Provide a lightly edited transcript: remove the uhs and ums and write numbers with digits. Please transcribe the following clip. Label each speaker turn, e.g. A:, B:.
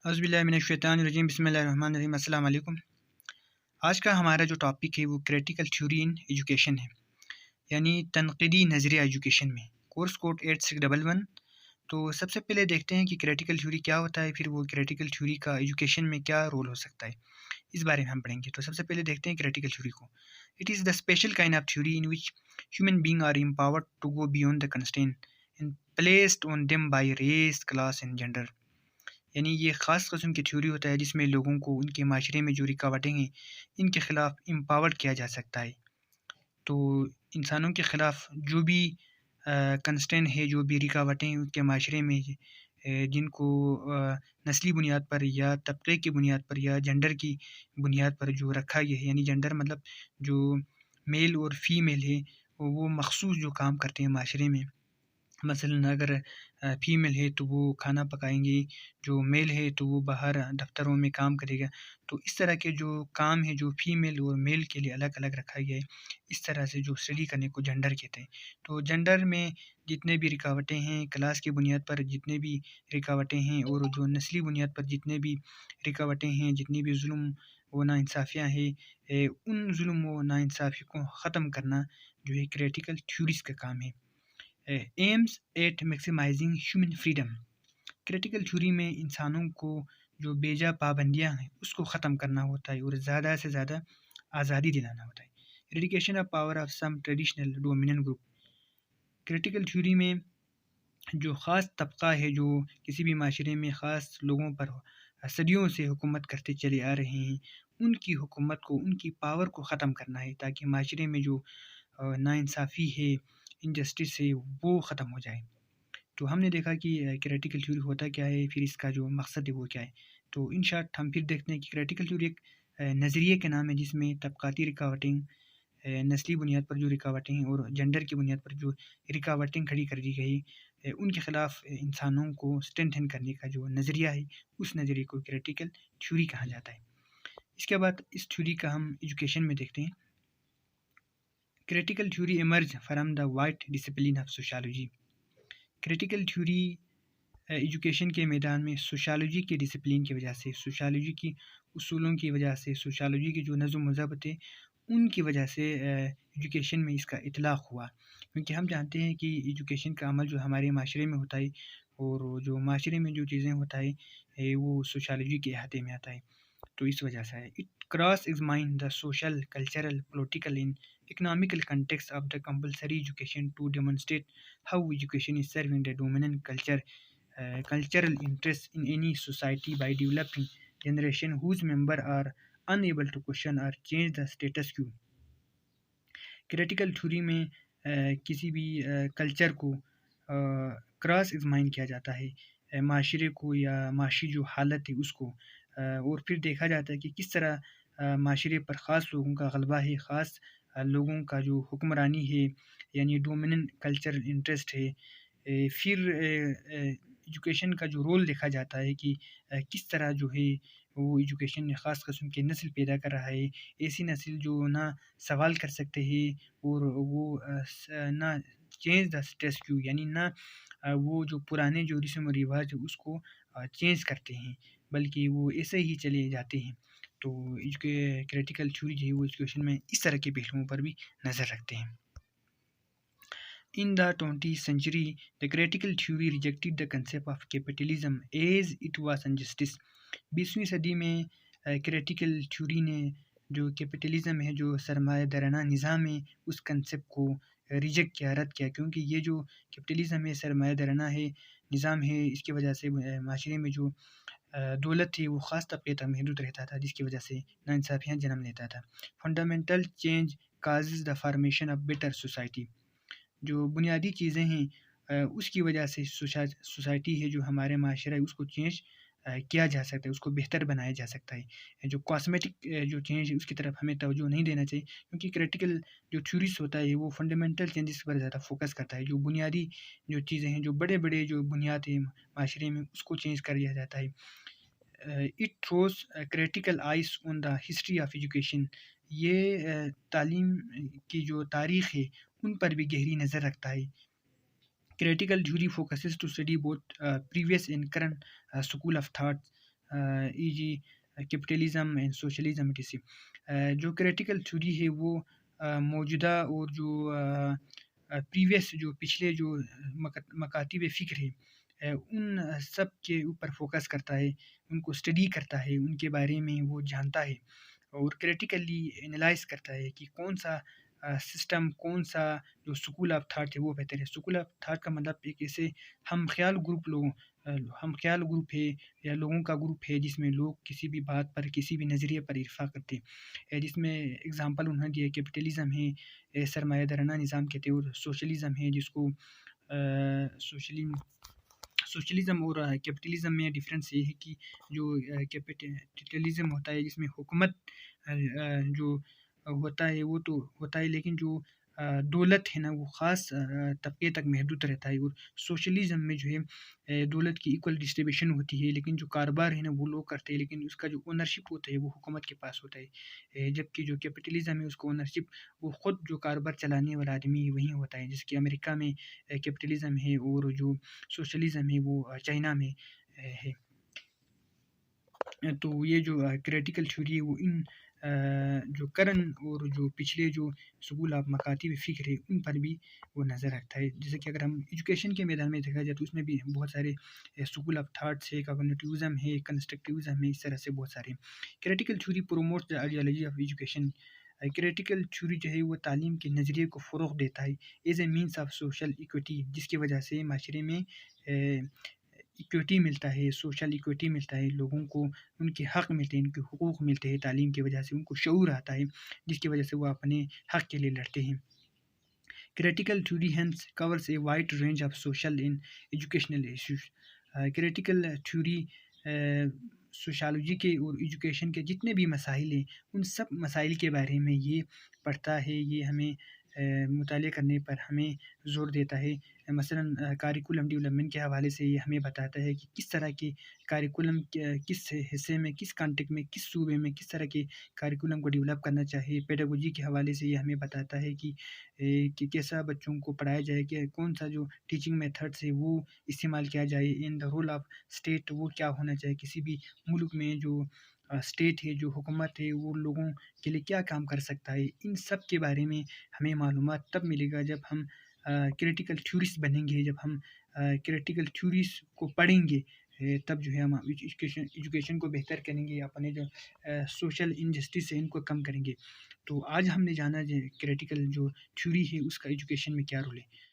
A: اعوذ باللہ من الشیطان الرجیم، بسم اللہ الرحمن الرحیم۔ السلام علیکم۔ آج کا ہمارا جو ٹاپک ہے وہ کریٹیکل تھیوری ان ایجوکیشن ہے، یعنی تنقیدی نظریہ ایجوکیشن میں، کورس کوڈ 8611۔ تو سب سے پہلے دیکھتے ہیں کہ کریٹیکل تھیوری کیا ہوتا ہے، پھر وہ کریٹیکل تھیوری کا ایجوکیشن میں کیا رول ہو سکتا ہے، اس بارے میں ہم پڑھیں گے۔ تو سب سے پہلے دیکھتے ہیں کریٹیکل تھیوری کو۔ It is the special kind of theory in which human being are empowered to go beyond the constraint and placed on them by race, class and gender. یعنی یہ خاص قسم کی تھیوری ہوتا ہے جس میں لوگوں کو ان کے معاشرے میں جو رکاوٹیں ہیں ان کے خلاف امپاورڈ کیا جا سکتا ہے۔ تو انسانوں کے خلاف جو بھی کنسٹرین ہے، جو بھی رکاوٹیں ہیں ان کے معاشرے میں جن کو نسلی بنیاد پر یا طبقے کی بنیاد پر یا جنڈر کی بنیاد پر جو رکھا گیا ہے، یعنی جنڈر مطلب جو میل اور فیمیل ہے وہ مخصوص جو کام کرتے ہیں معاشرے میں، مثلا اگر فیمیل ہے تو وہ کھانا پکائیں گے، جو میل ہے تو وہ باہر دفتروں میں کام کرے گا۔ تو اس طرح کے جو کام ہے جو فیمیل اور میل کے لیے الگ الگ رکھا گیا ہے، اس طرح سے جو اسٹڈی کرنے کو جنڈر کہتے ہیں۔ تو جنڈر میں جتنے بھی رکاوٹیں ہیں، کلاس کی بنیاد پر جتنے بھی رکاوٹیں ہیں اور جو نسلی بنیاد پر جتنے بھی رکاوٹیں ہیں، جتنی بھی ظلم و ناانصافیاں ہیں، ان ظلم و ناانصافی کو ختم کرنا جو ہے کریٹیکل تھیوریز کا کام ہے۔ Aims at maximising human freedom. Critical theory میں انسانوں کو جو بیجا پابندیاں ہیں اس کو ختم کرنا ہوتا ہے اور زیادہ سے زیادہ آزادی دلانا ہوتا ہے۔ Eradication of power of some traditional dominant group. Critical theory میں جو خاص طبقہ ہے جو کسی بھی معاشرے میں خاص لوگوں پر صدیوں سے حکومت کرتے چلے آ رہے ہیں، ان کی حکومت کو، ان کی پاور کو ختم کرنا ہے تاکہ معاشرے میں جو ناانصافی ہے، انجسٹس ہے، وہ ختم ہو جائے۔ تو ہم نے دیکھا کہ کریٹیکل تھیوری ہوتا کیا ہے، پھر اس کا جو مقصد ہے وہ کیا ہے۔ تو ان شارٹ ہم پھر دیکھتے ہیں کہ کریٹیکل تھیوری ایک نظریے کے نام ہے جس میں طبقاتی رکاوٹیں، نسلی بنیاد پر جو رکاوٹیں ہیں اور جنڈر کی بنیاد پر جو رکاوٹیں کھڑی کر دی گئی، ان کے خلاف انسانوں کو اسٹرینتھن کرنے کا جو نظریہ ہے، اس نظریے کو کریٹیکل تھیوری کہا جاتا ہے۔ اس کے بعد اس تھیوری کا ہم ایجوکیشن میں دیکھتے ہیں۔ Critical theory emerge from the white discipline of sociology. Critical theory education کے میدان میں سوشالوجی کے ڈسپلن کی وجہ سے، سوشالوجی کی اصولوں کی وجہ سے، سوشالوجی کی جو نظم و ضبط ہے ان کی وجہ سے ایجوکیشن میں اس کا اطلاق ہوا، کیونکہ ہم جانتے ہیں کہ ایجوکیشن کا عمل جو ہمارے معاشرے میں ہوتا ہے اور جو معاشرے میں جو چیزیں ہوتا ہے وہ سوشالوجی کے احاطے میں آتا ہے۔ تو اس وجہ سے it cross examine the social, cultural, political and economical context of the compulsory education to demonstrate how education is serving the dominant cultural interests in any society by developing generation whose members are unable to question or change the status quo۔ Critical theory میں کسی بھی culture کو cross ایگزامائن کیا جاتا ہے، معاشرے کو یا معاشی جو حالت ہے اس کو، اور پھر دیکھا جاتا ہے کہ کس طرح معاشرے پر خاص لوگوں کا غلبہ ہے، خاص لوگوں کا جو حکمرانی ہے، یعنی ڈومیننٹ کلچرل انٹرسٹ ہے۔ پھر ایجوکیشن کا جو رول دیکھا جاتا ہے کہ کس طرح جو ہے وہ ایجوکیشن خاص قسم کے نسل پیدا کر رہا ہے، ایسی نسل جو نہ سوال کر سکتے ہیں اور وہ نہ چینج دا اسٹیٹس کیو، یعنی نہ وہ جو پرانے جو رسم و رواج ہے اس کو چینج کرتے ہیں بلکہ وہ ایسے ہی چلے جاتے ہیں۔ تو کریٹیکل تھیوری جو ہے وہ ایجوکیشن میں اس طرح کے پہلوؤں پر بھی نظر رکھتے ہیں۔ In the 20th century, the critical theory rejected the concept of capitalism as it was injustice۔ 20ویں صدی میں کریٹیکل تھیوری نے جو کیپٹلزم ہے، جو سرمایہ دارانہ نظام ہے، اس کنسیپٹ کو ریجیکٹ کیا، رد کیا، کیونکہ یہ جو کیپٹلزم ہے، سرمایہ دارانہ ہے نظام ہے، اس کی وجہ سے معاشرے میں جو دولت تھی وہ خاص طبقے تک محدود رہتا تھا، جس کی وجہ سے ناانصافیاں جنم لیتا تھا۔ Fundamental change causes the formation of better society. جو بنیادی چیزیں ہیں اس کی وجہ سے سوسائٹی ہے، جو ہمارے معاشرہ ہے، اس کو چینج کیا جا سکتا ہے، اس کو بہتر بنایا جا سکتا ہے۔ جو کاسمیٹک جو چینج ہے اس کی طرف ہمیں توجہ نہیں دینا چاہیے، کیونکہ کریٹیکل جو تھیوریز ہوتا ہے وہ فنڈامنٹل چینجز پر زیادہ فوکس کرتا ہے۔ جو بنیادی جو چیزیں ہیں، جو بڑے بڑے جو بنیاد ہیں معاشرے میں، اس کو چینج کر دیا جاتا ہے۔ It throws critical eyes on the history of education. یہ تعلیم کی جو تاریخ ہے ان پر بھی گہری نظر رکھتا ہے۔ Critical theory focuses to study both previous and current school of thought. E g capitalism and socialism جو کریٹیکل تھیوری ہے وہ موجودہ اور جو پریویس جو پچھلے جو مکاتب فکر ہے ان سب کے اوپر فوکس کرتا ہے، ان کو اسٹڈی کرتا ہے، ان کے بارے میں وہ جانتا ہے اور کریٹیکلی انالائز کرتا ہے کہ کون سا سسٹم، کون سا جو اسکول آف تھاٹ ہے وہ بہتر ہے۔ اسکول آف تھاٹ کا مطلب ایک ایسے ہم خیال گروپ ہے یا لوگوں کا گروپ ہے جس میں لوگ کسی بھی بات پر، کسی بھی نظریے پر اتفاق کرتے ہیں، جس میں اگزامپل انہوں نے دیا کیپٹلزم ہے، سرمایہ دارانہ نظام کہتے ہیں، اور سوشلزم ہے جس کو سوشلزم اور کیپٹلزم میں ڈفرینس یہ ہے کہ جو کیپٹلزم ہوتا ہے جس میں حکومت جو ہوتا ہے وہ تو ہوتا ہے، لیکن جو دولت ہے نا وہ خاص طبقے تک محدود رہتا ہے، اور سوشلزم میں جو ہے دولت کی ایکول ڈسٹریبیوشن ہوتی ہے، لیکن جو کاروبار ہے نا وہ لوگ کرتے ہیں، لیکن اس کا جو اونرشپ ہوتا ہے وہ حکومت کے پاس ہوتا ہے، جبکہ جو کیپٹلزم ہے اس کو اونرشپ وہ خود جو کاروبار چلانے والا آدمی وہی ہوتا ہے، جس کہ امریکہ میں کیپٹلزم ہے اور جو سوشلزم ہے وہ چائنا میں ہے۔ تو یہ جو کریٹیکل تھیوری ہے وہ ان جو کرن اور جو پچھلے جو سکول آف مکاتب فکر ہے ان پر بھی وہ نظر رکھتا ہے۔ جیسے کہ اگر ہم ایجوکیشن کے میدان میں دیکھا جائے تو اس میں بھی بہت سارے سکول آف تھاٹس ہے، کاگنیٹیوزم ہے، کنسٹرکٹیوزم ہے، اس طرح سے بہت سارے۔ Critical theory promotes the ideology of education. Critical theory جو ہے وہ تعلیم کے نظریے کو فروغ دیتا ہے as a means of social equity, جس کی وجہ سے معاشرے میں ایکویٹی ملتا ہے، سوشل ایکویٹی ملتا ہے، لوگوں کو ان کے حق ملتے ہیں، ان کے حقوق ملتے ہیں، تعلیم کی وجہ سے ان کو شعور آتا ہے جس کی وجہ سے وہ اپنے حق کے لیے لڑتے ہیں۔ Critical theory hence covers a wide range of social and educational issues. Critical theory sociology کے اور ایجوکیشن کے جتنے بھی مسائل ہیں ان سب مسائل کے بارے میں یہ پڑھتا ہے، یہ ہمیں مطالعہ کرنے پر ہمیں زور دیتا ہے۔ مثلاً کاریکولم ڈیولپمنٹ کے حوالے سے یہ ہمیں بتاتا ہے کہ کس طرح کے کاریکولم کس حصے میں، کس کانٹیکٹ میں، کس صوبے میں کس طرح کے کاریکولم کو ڈیولپ کرنا چاہیے۔ پیڈاگوجی کے حوالے سے یہ ہمیں بتاتا ہے کہ کیسا بچوں کو پڑھایا جائے، کہ کون سا جو ٹیچنگ میتھڈس ہے وہ استعمال کیا جائے۔ ان دا رول آف اسٹیٹ وہ کیا ہونا چاہیے، کسی بھی ملک میں جو اسٹیٹ ہے، جو حکومت ہے، وہ لوگوں کے لیے کیا کام کر سکتا ہے۔ ان سب کے بارے میں ہمیں معلومات تب ملے گا جب ہم کریٹیکل تھیوریسٹ بنیں گے، جب ہم کریٹیکل تھیوریز کو پڑھیں گے، تب جو ہے ہم ایجوکیشن کو بہتر کریں گے، اپنے جو سوشل انجسٹس ہے ان کو کم کریں گے۔ تو آج ہم نے جانا کریٹیکل جو تھیوری ہے اس کا ایجوکیشن میں کیا رول ہے۔